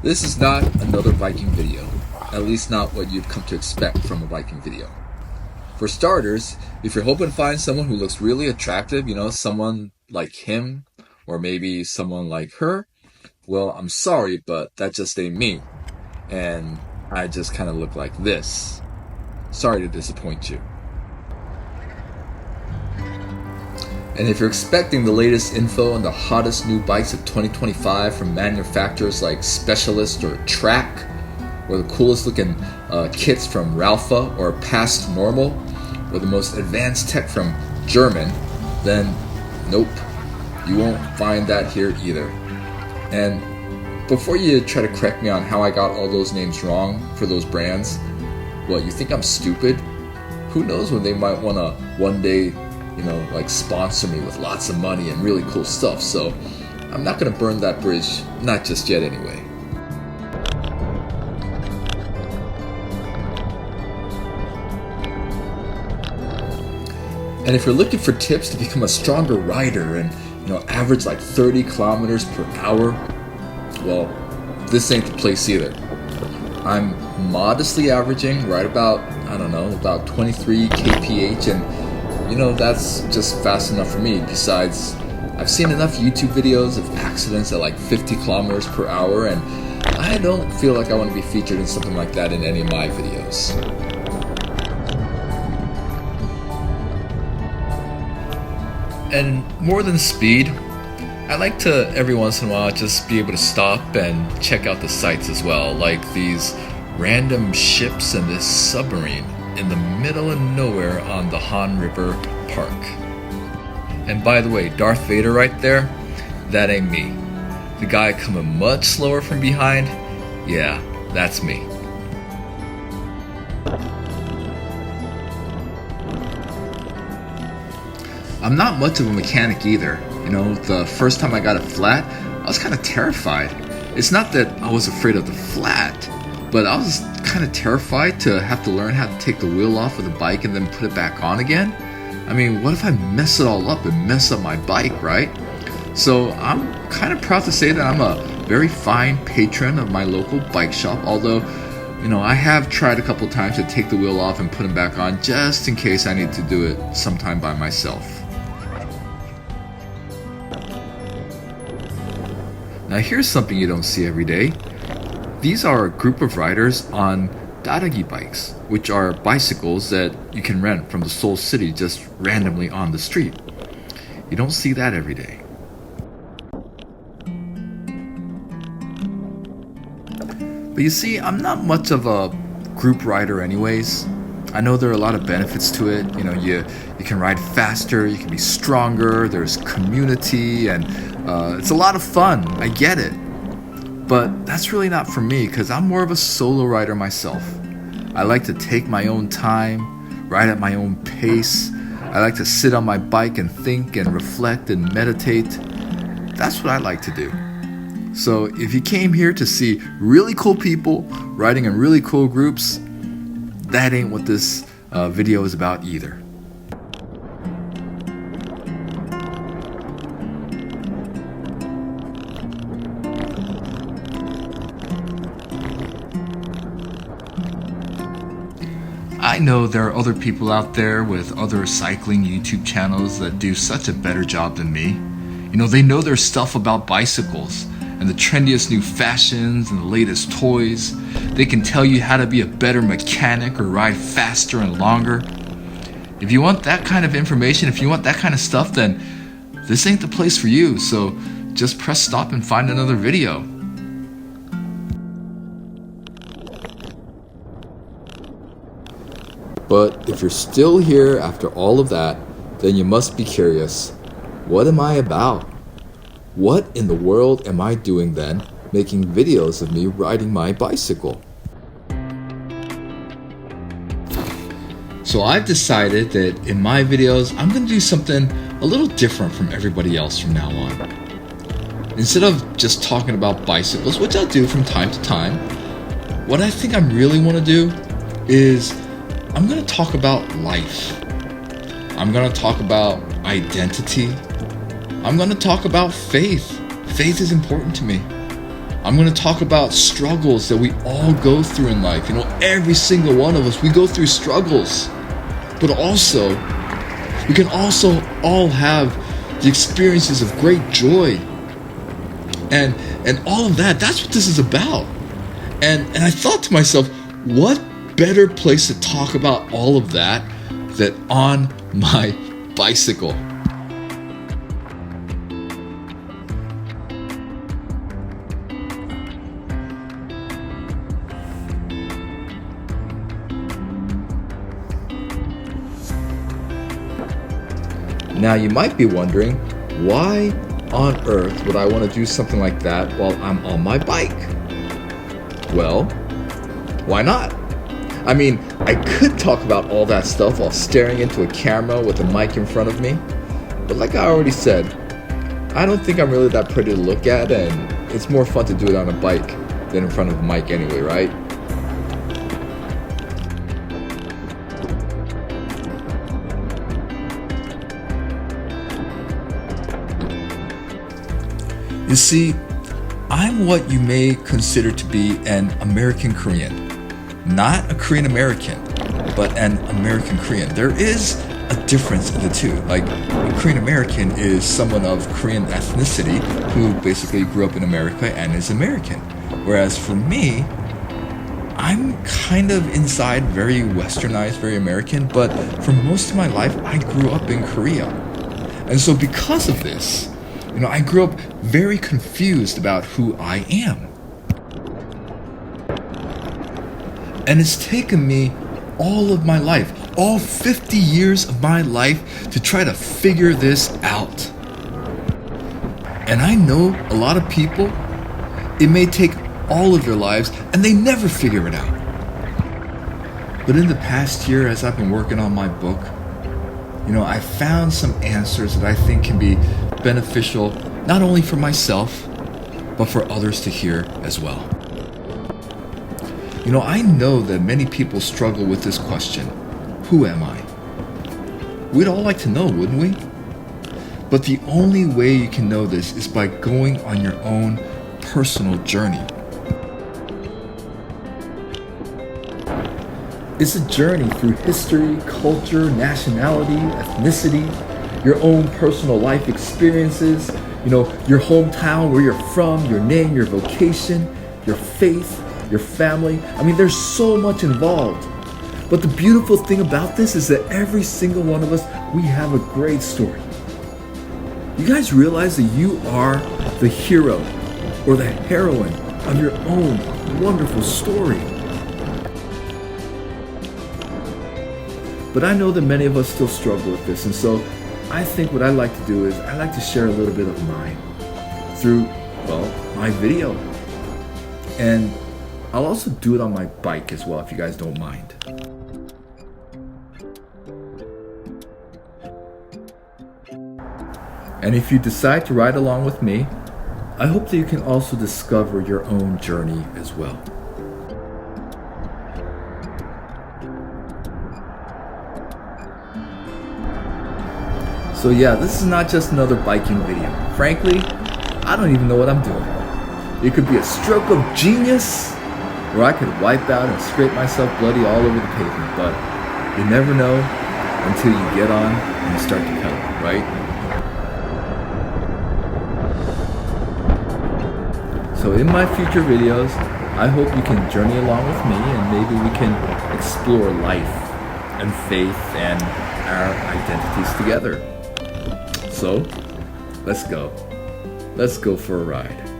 This is not another Viking video, at least not what you'd come to expect from a Viking video. For starters, if you're hoping to find someone who looks really attractive, someone like him, or maybe someone like her, well, I'm sorry, but that just ain't me. And I just kind of look like this. Sorry to disappoint you. And if you're expecting the latest info on the hottest new bikes of 2025 from manufacturers like Specialist or Track, or the coolest looking kits from Ralpha or Past Normal, or the most advanced tech from German, then nope, you won't find that here either. And before you try to correct me on how I got all those names wrong for those brands, what, you think I'm stupid? Who knows when they might want to one day sponsor me with lots of money and really cool stuff, so I'm not going to burn that bridge, not just yet anyway. And if you're looking for tips to become a stronger rider and average like 30 kilometers per hour, well, this ain't the place either. I'm modestly averaging right about, about 23 kph, and that's just fast enough for me. Besides, I've seen enough YouTube videos of accidents at like 50 kilometers per hour, and I don't feel like I want to be featured in something like that in any of my videos. And more than speed, I like to every once in a while just be able to stop and check out the sights as well, like these random ships and this submarine in the middle of nowhere on the Han River Park. And by the way, Darth Vader right there, that ain't me. The guy coming much slower from behind, yeah, that's me. I'm not much of a mechanic either. The first time I got it flat, I was kind of terrified. It's not that I was afraid of the flat, but I was kind of terrified to have to learn how to take the wheel off of the bike and then put it back on again. I mean, what if I mess it all up and mess up my bike, right? So I'm kind of proud to say that I'm a very fine patron of my local bike shop, although, I have tried a couple times to take the wheel off and put it back on just in case I need to do it sometime by myself. Now here's something you don't see every day. These are a group of riders on Daragi bikes, which are bicycles that you can rent from the Seoul city just randomly on the street. You don't see that every day. But you see, I'm not much of a group rider anyways. I know there are a lot of benefits to it. You can ride faster, you can be stronger, there's community, and it's a lot of fun. I get it. But that's really not for me, because I'm more of a solo rider myself. I like to take my own time, ride at my own pace. I like to sit on my bike and think and reflect and meditate. That's what I like to do. So if you came here to see really cool people riding in really cool groups, that ain't what this video is about either. I know there are other people out there with other cycling YouTube channels that do such a better job than me. They know their stuff about bicycles and the trendiest new fashions and the latest toys. They can tell you how to be a better mechanic or ride faster and longer. If you want that kind of information, if you want that kind of stuff, then this ain't the place for you. So just press stop and find another video. But if you're still here after all of that, then you must be curious. What am I about? What in the world am I doing then, making videos of me riding my bicycle? So I've decided that in my videos, I'm going to do something a little different from everybody else from now on. Instead of just talking about bicycles, which I'll do from time to time, what I think I really want to do is I'm going to talk about life. I'm going to talk about identity. I'm going to talk about faith. Faith is important to me. I'm going to talk about struggles that we all go through in life. You know, every single one of us, we go through struggles. But also, we can also all have the experiences of great joy. And all of that, that's what this is about. And I thought to myself, what better place to talk about all of that than on my bicycle? Now you might be wondering, why on earth would I want to do something like that while I'm on my bike? Well, why not? I mean, I could talk about all that stuff while staring into a camera with a mic in front of me, but like I already said, I don't think I'm really that pretty to look at, and it's more fun to do it on a bike than in front of a mic anyway, right? You see, I'm what you may consider to be an American Korean. Not a Korean American, but an American Korean. There is a difference in the two. Like, a Korean American is someone of Korean ethnicity who basically grew up in America and is American. Whereas for me, I'm kind of inside very westernized, very American, but for most of my life, I grew up in Korea. And so because of this, you know, I grew up very confused about who I am. And it's taken me all of my life, all 50 years of my life, to try to figure this out. And I know a lot of people, it may take all of their lives and they never figure it out. But in the past year, as I've been working on my book, you know, I found some answers that I think can be beneficial not only for myself, but for others to hear as well. You know, I know that many people struggle with this question, who am I? We'd all like to know, wouldn't we? But the only way you can know this is by going on your own personal journey. It's a journey through history, culture, nationality, ethnicity, your own personal life experiences, you know, your hometown, where you're from, your name, your vocation, your faith, your family. I mean, there's so much involved. But the beautiful thing about this is that every single one of us, we have a great story. You guys realize that you are the hero or the heroine of your own wonderful story. But I know that many of us still struggle with this, and so I think what I like to do is I like to share a little bit of mine through, well, my video. And I'll also do it on my bike as well, if you guys don't mind. And if you decide to ride along with me, I hope that you can also discover your own journey as well. So yeah, this is not just another biking video. Frankly, I don't even know what I'm doing. It could be a stroke of genius, or I could wipe out and scrape myself bloody all over the pavement, but you never know until you get on and you start to pedal, right? So in my future videos, I hope you can journey along with me and maybe we can explore life and faith and our identities together. So, let's go. Let's go for a ride.